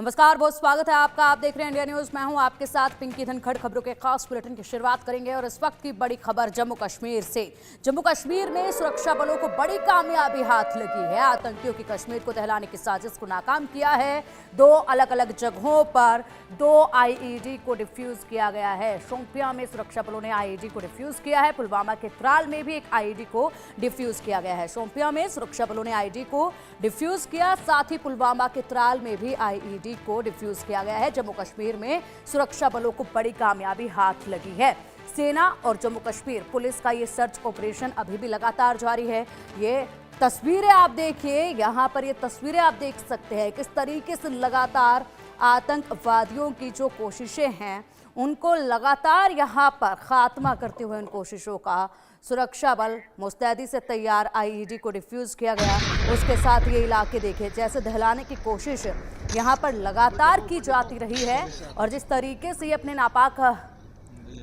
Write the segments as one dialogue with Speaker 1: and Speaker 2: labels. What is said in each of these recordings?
Speaker 1: नमस्कार, बहुत स्वागत है आपका। आप देख रहे हैं इंडिया न्यूज। मैं हूं आपके साथ पिंकी धनखड़। खबरों के खास बुलेटिन की शुरुआत करेंगे और इस वक्त की बड़ी खबर जम्मू कश्मीर से। जम्मू कश्मीर में सुरक्षा बलों को बड़ी कामयाबी हाथ लगी है। आतंकियों की कश्मीर को दहलाने की साजिश को नाकाम किया है। 2 अलग अलग जगहों पर 2 आईईडी को डिफ्यूज किया गया है। शोपियां में सुरक्षा बलों ने आईईडी को डिफ्यूज किया है। पुलवामा के त्राल में भी एक आईईडी को डिफ्यूज किया गया है। शोपियां में सुरक्षा बलों ने आईईडी को डिफ्यूज किया, साथ ही पुलवामा के त्राल में भी आईईडी को डिफ्यूज किया गया है। जम्मू कश्मीर में सुरक्षा बलों को बड़ी कामयाबी हाथ लगी है। सेना और जम्मू कश्मीर पुलिस का ये सर्च ऑपरेशन अभी भी लगातार जारी है। ये तस्वीरें आप देखिए, यहाँ पर ये तस्वीरें आप देख सकते हैं किस तरीके से लगातार आतंकवादियों की जो कोशिशें हैं उनको लगातार यहाँ पर खात्मा करते हुए उन कोशिशों का सुरक्षा बल मुस्तैदी से तैयार। आईईडी को डिफ्यूज किया गया। उसके साथ ये इलाके देखिए जैसे दहलाने की कोशिश यहाँ पर लगातार की जाती रही है और जिस तरीके से ये अपने नापाक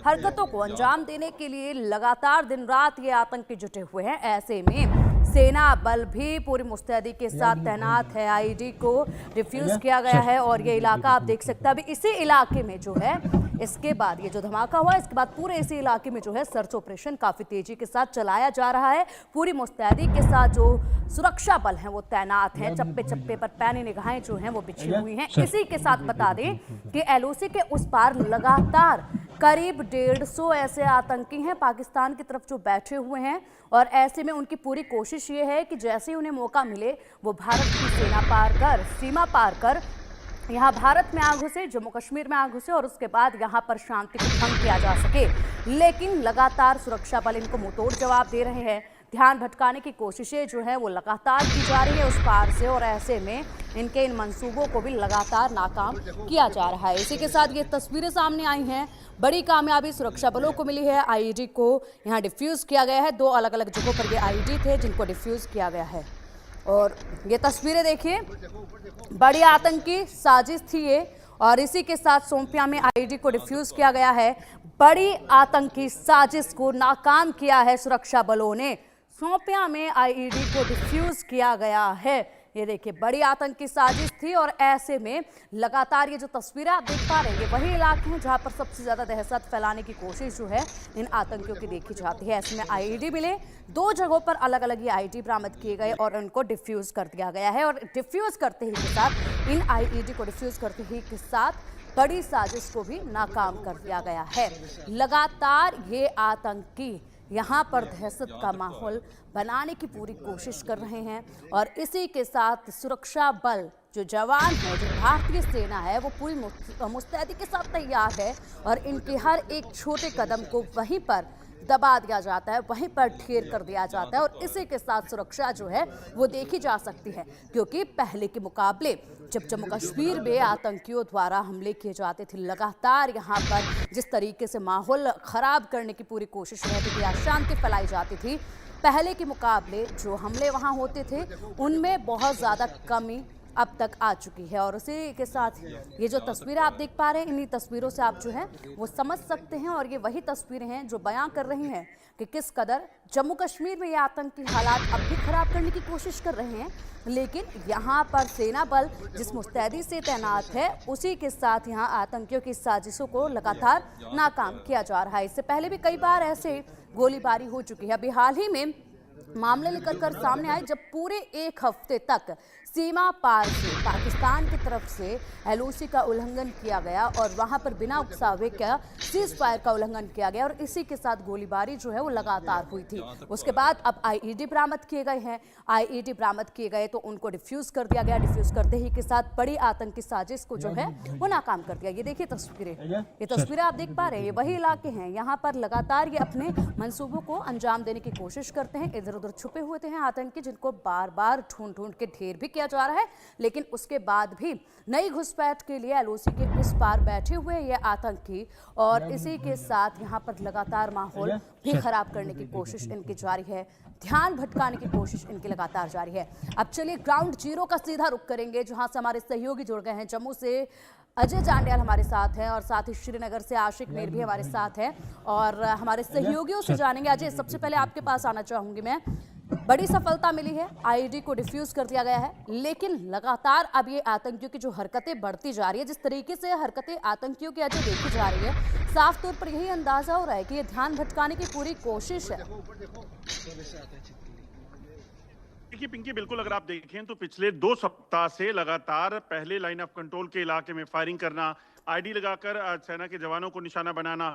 Speaker 1: हरकतों को अंजाम देने के लिए लगातार दिन रात ये आतंकी जुटे हुए हैं। ऐसे में सेना बल भी पूरी मुस्तैदी के साथ तैनात है। आईईडी को डिफ्यूज किया गया है और ये इलाका आप देख सकते हैं। अभी इसी इलाके में जो है इसके बाद ये जो धमाका हुआ इसके बाद पूरे इसी इलाके में जो है सर्च ऑपरेशन काफी तेजी के साथ चलाया जा रहा है। पूरी मुस्तैदी के साथ जो सुरक्षा बल हैं वो तैनात हैं। चप्पे चप्पे पर पैनी निगाहें जो हैं वो बिछी हुई हैं। इसी के साथ बता दें कि एलओसी के उस पार लगातार करीब 150 ऐसे आतंकी हैं पाकिस्तान की तरफ जो बैठे हुए हैं और ऐसे में उनकी पूरी कोशिश ये है कि जैसे ही उन्हें मौका मिले वो भारत की सीमा पार कर यहाँ भारत में आ घुसे, जम्मू कश्मीर में आ घुसे और उसके बाद यहाँ पर शांति को भंग किया जा सके। लेकिन लगातार सुरक्षा बल इनको मुंहतोड़ जवाब दे रहे हैं। ध्यान भटकाने की कोशिशें जो है वो लगातार की जा रही है उस पार से और ऐसे में इनके इन मंसूबों को भी लगातार नाकाम किया जा रहा है। इसी के साथ ये तस्वीरें सामने आई हैं। बड़ी कामयाबी सुरक्षा बलों को मिली है। आईईडी को यहाँ डिफ्यूज किया गया है। 2 अलग अलग जगहों पर ये आईईडी थे जिनको डिफ्यूज किया गया है और ये तस्वीरें देखिए, बड़ी आतंकी साजिश थी ये और इसी के साथ शोपियां में आईईडी को डिफ्यूज किया गया है। बड़ी आतंकी साजिश को नाकाम किया है सुरक्षा बलों ने। शोपियां में आईईडी को डिफ्यूज किया गया है। ये देखिए बड़ी आतंकी साजिश थी और ऐसे में लगातार ये जो तस्वीरें आप देख पा रहे हैं ये वही इलाके हैं जहां पर सबसे ज्यादा दहशत फैलाने की कोशिश जो है इन आतंकियों की देखी जाती है। ऐसे में आईईडी मिले, 2 जगहों पर अलग अलग ये आईईडी बरामद किए गए और उनको डिफ्यूज कर दिया गया है और डिफ्यूज करते ही के साथ इन आईईडी को डिफ्यूज करते ही के साथ बड़ी साजिश को भी नाकाम कर दिया गया है। लगातार ये आतंकी यहाँ पर दहशत का माहौल बनाने की पूरी कोशिश कर रहे हैं और इसी के साथ सुरक्षा बल जो जवान है, जो भारतीय सेना है वो पूरी मुस्तैदी के साथ तैयार है और इनके हर एक छोटे कदम को वहीं पर दबा दिया जाता है, वहीं पर ढेर कर दिया जाता है और इसी के साथ सुरक्षा जो है वो देखी जा सकती है। क्योंकि पहले के मुकाबले जब जम्मू कश्मीर में आतंकियों द्वारा हमले किए जाते थे, लगातार यहाँ पर जिस तरीके से माहौल खराब करने की पूरी कोशिश रहती थी, अशांति फैलाई जाती थी, पहले के मुकाबले जो हमले वहाँ होते थे उनमें बहुत ज़्यादा कमी अब तक आ चुकी है। और उसी के साथ ये जो तस्वीरें आप देख पा रहे हैं, इन्हीं तस्वीरों से आप जो है वो समझ सकते हैं और ये वही तस्वीरें हैं जो बयां कर रही हैं कि किस कदर जम्मू कश्मीर में ये आतंकी हालात अब भी खराब करने की कोशिश कर रहे हैं। लेकिन यहाँ पर सेना बल जिस मुस्तैदी से तैनात है उसी के साथ यहाँ आतंकियों की साजिशों को लगातार नाकाम किया जा रहा है। इससे पहले भी कई बार ऐसे गोलीबारी हो चुकी है। अभी हाल ही में मामले निकल कर सामने आए जब पूरे 1 हफ्ते तक सीमा पार से पाकिस्तान की तरफ से एलओसी का उल्लंघन किया गया और वहां पर बिना उकसावे का सीज फायर का उल्लंघन किया गया और इसी के साथ गोलीबारी जो है वो लगातार हुई थी। उसके बाद अब आईईडी बरामद किए गए हैं। आईईडी बरामद किए गए तो उनको डिफ्यूज कर दिया गया। डिफ्यूज करते ही के साथ बड़ी आतंकी साजिश को जो है वो नाकाम कर दिया। ये देखिए तस्वीरें, ये तस्वीरें आप देख पा रहे हैं, ये वही इलाके हैं। यहाँ पर लगातार ये अपने मंसूबों को अंजाम देने की कोशिश करते हैं। इधर उधर छुपे हुए थे आतंकी जिनको बार बार ढूंढ ढूंढ के ढेर भी किया जा रहा है, लेकिन उसके बाद भी नई घुसपैठ के लिए एलओसी के उस पार बैठे हुए ये आतंकी और इसी के साथ यहाँ पर लगातार माहौल भी खराब करने की कोशिश इनकी जारी है। ध्यान भटकाने की कोशिश इनकी लगातार जारी है। अब चलिए ग्राउंड जीरो का सीधा रुख करेंगे जहां से हमारे सहयोगी जुड़ गए हैं। जम्मू से अजय चांडियाल हमारे साथ हैं और साथ ही श्रीनगर से आशिक मीर भी हमारे साथ हैं और हमारे सहयोगियों से जानेंगे। अजय, सबसे पहले आपके पास आना चाहूंगी मैं बड़ी सफलता मिली है, आईईडी को डिफ्यूज कर दिया गया है, लेकिन लगातार अब ये आतंकियों की जो हरकतें बढ़ती जा रही है, जिस तरीके से हरकतें आतंकियों की आज देखी जा रही है, साफ तौर पर यही अंदाजा हो रहा है कि ये ध्यान भटकाने की पूरी कोशिश है।
Speaker 2: देखिए पिंकी, बिल्कुल अगर आप देखें तो पिछले 2 सप्ताह से लगातार पहले लाइन ऑफ कंट्रोल के इलाके में फायरिंग करना, आईडी लगाकर सेना के जवानों को निशाना बनाना,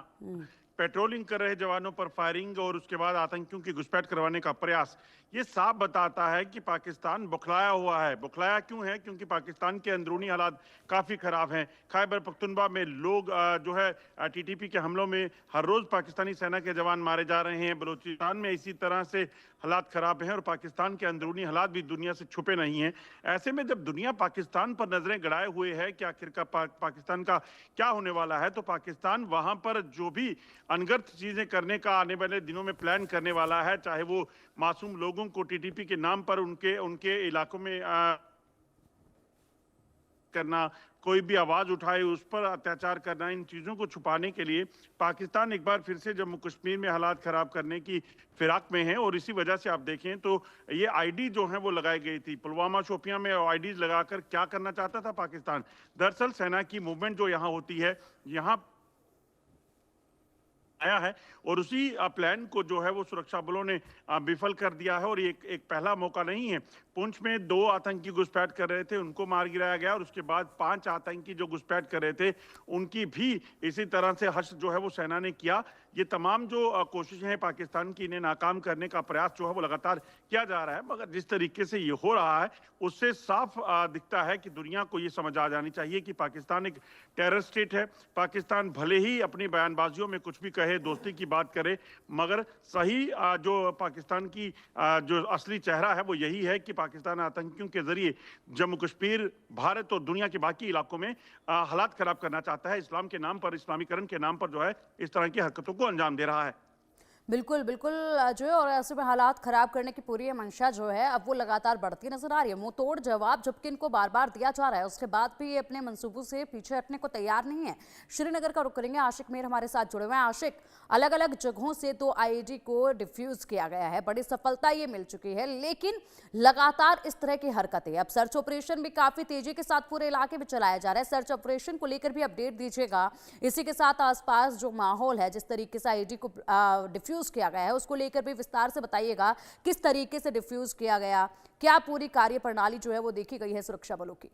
Speaker 2: पेट्रोलिंग कर रहे जवानों पर फायरिंग और उसके बाद आतंकियों की घुसपैठ करवाने का प्रयास, ये साफ बताता है कि पाकिस्तान बुखलाया हुआ है। बुखलाया क्यों है? क्योंकि पाकिस्तान के अंदरूनी हालात काफ़ी ख़राब हैं। खैबर पख्तूनख्वा में लोग जो है टीटीपी के हमलों में हर रोज़ पाकिस्तानी सेना के जवान मारे जा रहे हैं। बलूचिस्तान में इसी तरह से हालात ख़राब हैं और पाकिस्तान के अंदरूनी हालात भी दुनिया से छुपे नहीं हैं। ऐसे में जब दुनिया पाकिस्तान पर नज़रें गड़ाए हुए है कि आखिरकार पाकिस्तान का क्या होने वाला है, तो पाकिस्तान वहाँ पर जो भी अनगढ़ चीज़ें करने का आने वाले दिनों में प्लान करने वाला है, चाहे वो मासूम लोगों को टीटीपी के नाम पर उनके इलाकों में करना, कोई भी आवाज उठाए उस पर अत्याचार करना, इन चीजों को छुपाने के लिए पाकिस्तान एक बार फिर से जम्मू कश्मीर में हालात खराब करने की फिराक में है। और इसी वजह से आप देखें तो ये आईडी जो है वो लगाई गई थी पुलवामा शोपियां में। आईडी लगाकर क्या करना चाहता था पाकिस्तान? दरअसल सेना की मूवमेंट जो यहाँ होती है, यहाँ आया है और उसी प्लान को जो है वो सुरक्षा बलों ने विफल कर दिया है। और ये एक पहला मौका नहीं है। पुंछ में 2 आतंकी घुसपैठ कर रहे थे, उनको मार गिराया गया और उसके बाद 5 आतंकी जो घुसपैठ कर रहे थे उनकी भी इसी तरह से हश्र जो है वो सेना ने किया। ये तमाम जो कोशिशें हैं पाकिस्तान की, इन्हें नाकाम करने का प्रयास जो है वो लगातार किया जा रहा है। मगर जिस तरीके से ये हो रहा है उससे साफ दिखता है कि दुनिया को ये समझ आ जानी चाहिए कि पाकिस्तान एक टेरर स्टेट है। पाकिस्तान भले ही अपनी बयानबाजियों में कुछ भी कहे, दोस्ती की बात करे, मगर सही जो पाकिस्तान की जो असली चेहरा है वो यही है कि पाकिस्तान आतंकियों के जरिए जम्मू कश्मीर, भारत और दुनिया के बाकी इलाकों में हालात खराब करना चाहता है। इस्लाम के नाम पर, इस्लामीकरण के नाम पर जो है इस तरह की हरकतों को अंजाम दे रहा है।
Speaker 1: बिल्कुल बिल्कुल जो है, और ऐसे में हालात खराब करने की पूरी मंशा जो है अब वो लगातार बढ़ती नजर आ रही है। मुंह तोड़ जवाब जबकि इनको बार बार दिया जा रहा है, उसके बाद भी ये अपने मंसूबों से पीछे हटने को तैयार नहीं है। श्रीनगर का रुख करेंगे, आशिक मीर हमारे साथ जुड़े हुए हैं। आशिक, अलग अलग जगहों से तो आईईडी को डिफ्यूज किया गया है, बड़ी सफलता ये मिल चुकी है, लेकिन लगातार इस तरह की हरकतें, अब सर्च ऑपरेशन भी काफी तेजी के साथ पूरे इलाके में चलाया जा रहा है। सर्च ऑपरेशन को लेकर भी अपडेट दीजिएगा। इसी के साथ आसपास जो माहौल है, जिस तरीके से आईईडी को डिफ्यूज किया गया है, उसको लेकर भी विस्तार से बताइएगा। किस तरीके से डिफ्यूज किया गया, क्या पूरी कार्य प्रणाली जो है वो देखी गई है सुरक्षा बलों की?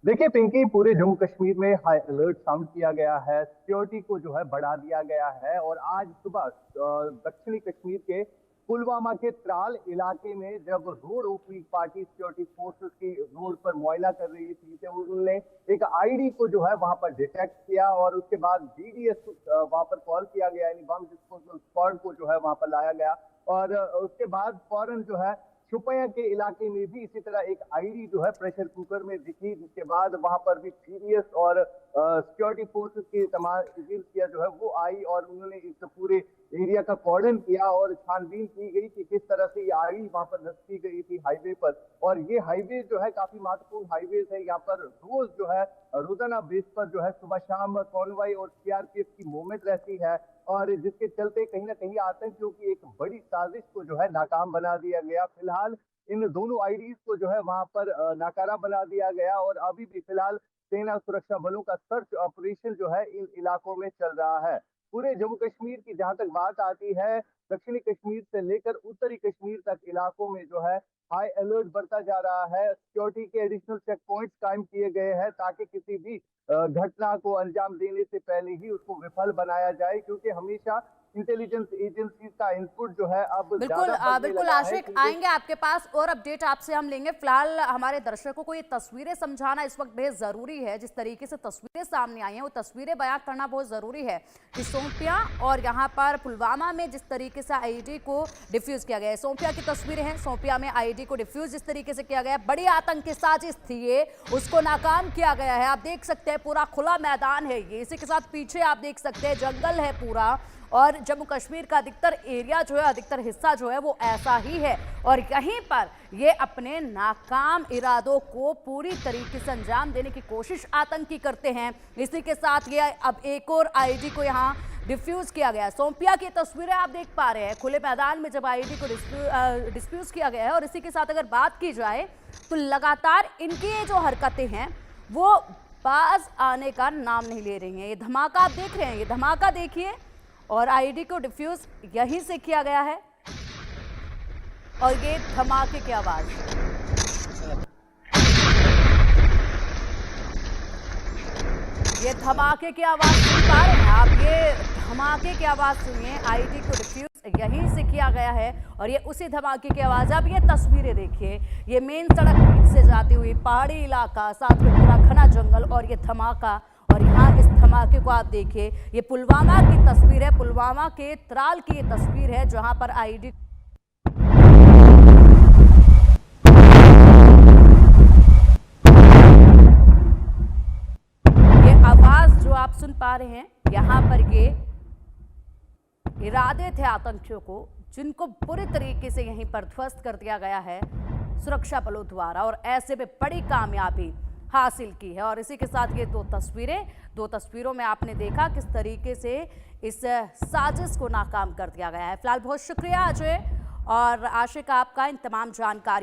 Speaker 3: देखिए पिंकी, पूरे जम्मू कश्मीर में हाई अलर्ट साउंड किया गया है, सिक्योरिटी को जो है बढ़ा दिया गया है। और आज सुबह दक्षिणी कश्मीर के पुलवामा के त्राल इलाके में जब road opening party security forces की रोड पर मुआयना कर रही थी, तो उन्होंने एक आईडी को जो है वहां पर डिटेक्ट किया और उसके बाद डीडीएस वहां पर कॉल किया गया, यानी बम डिस्पोजल स्क्वाड को जो है वहां पर लाया गया। और उसके बाद फौरन जो है शोपियां के इलाके में भी इसी तरह एक आईडी जो है प्रेशर कुकर में दिखी, जिसके बाद वहां पर भी डीडीएस और सिक्योरिटी फोर्सेस की तमाम एजेंसियां जो है वो आई और उन्होंने इस पूरे एरिया का कॉर्डन किया और छानबीन की गई कि किस तरह से ये आईडी वहां पर नस्ब की गई थी हाईवे पर। और ये हाईवे जो है काफी महत्वपूर्ण हाईवे है, यहाँ पर रोज जो है रोजाना बेस पर जो है सुबह शाम कॉन्वॉय और सीआरपीएफ की मूवमेंट रहती है, और जिसके चलते कहीं ना कहीं आतंकियों की एक बड़ी साजिश को जो है नाकाम बना दिया गया। फिलहाल इन दोनों आईडीज को जो है वहां पर नाकारा बना दिया गया और अभी भी फिलहाल सेना सुरक्षा बलों का सर्च ऑपरेशन जो है इन इलाकों में चल रहा है। पूरे जम्मू कश्मीर की जहां तक बात आती है, दक्षिणी कश्मीर से लेकर उत्तरी कश्मीर तक इलाकों में जो है हाई अलर्ट बढ़ता जा रहा है। सिक्योरिटी के एडिशनल चेक पॉइंट्स कायम किए गए हैं ताकि किसी भी घटना को अंजाम देने से पहले ही उसको विफल बनाया जाए, क्योंकि हमेशा इंटेलिजेंस एजेंसी का इनपुट जो है अब
Speaker 1: बिल्कुल आशिक, आएंगे आपके पास और अपडेट आपसे हम लेंगे। फिलहाल हमारे दर्शकों को ये तस्वीरें समझाना इस वक्त बेहद जरूरी है। जिस तरीके से तस्वीरें सामने आई हैं वो तस्वीरें बयां करना बहुत जरूरी है कि सोपियां और यहाँ पर पुलवामा में जिस तरीके से आईईडी को डिफ्यूज किया गया है, सोपियां की तस्वीरें हैं, सोपियां में आईईडी को डिफ्यूज जिस तरीके से किया गया, बड़ी आतंकी साजिश थी ये, उसको नाकाम किया गया है। आप देख सकते हैं पूरा खुला मैदान है ये, इसी के साथ पीछे आप देख सकते हैं जंगल है पूरा, और जम्मू कश्मीर का अधिकतर एरिया जो है, अधिकतर हिस्सा जो है वो ऐसा ही है और यहीं पर ये अपने नाकाम इरादों को पूरी तरीके से अंजाम देने की कोशिश आतंकी करते हैं। इसी के साथ ये अब एक और आईईडी को यहाँ डिफ्यूज किया गया है। सोमपिया की तस्वीरें आप देख पा रहे हैं, खुले मैदान में जब आईईडी को डिफ्यूज किया गया है। और इसी के साथ अगर बात की जाए तो लगातार इनकी ये जो हरकतें हैं वो पास आने का नाम नहीं ले रही हैं। ये धमाका आप देख रहे हैं, ये धमाका देखिए, और आईईडी को डिफ्यूज यहीं से किया गया है और ये धमाके की आवाज, ये धमाके की आवाज सुन पा रहे हैं आप, ये धमाके की आवाज सुनिए। आईईडी को डिफ्यूज यहीं से किया गया है और ये उसी धमाके की आवाज। अब ये तस्वीरें देखिए, ये मेन सड़क बीच से जाती हुई पहाड़ी इलाका, साथ में पूरा घना जंगल और ये धमाका। और यहाँ इस धमाके को आप देखिए, ये पुलवामा की तस्वीर है, पुलवामा के त्राल की ये तस्वीर है जहां पर आईईडी आवाज जो आप सुन पा रहे हैं, यहां पर ये इरादे थे आतंकियों को, जिनको पूरी तरीके से यहीं पर ध्वस्त कर दिया गया है सुरक्षा बलों द्वारा और ऐसे में बड़ी कामयाबी हासिल की है। और इसी के साथ ये दो तस्वीरों में आपने देखा किस तरीके से इस साजिश को नाकाम कर दिया गया है। फिलहाल बहुत शुक्रिया अजय और आशिक आपका इन तमाम जानकारी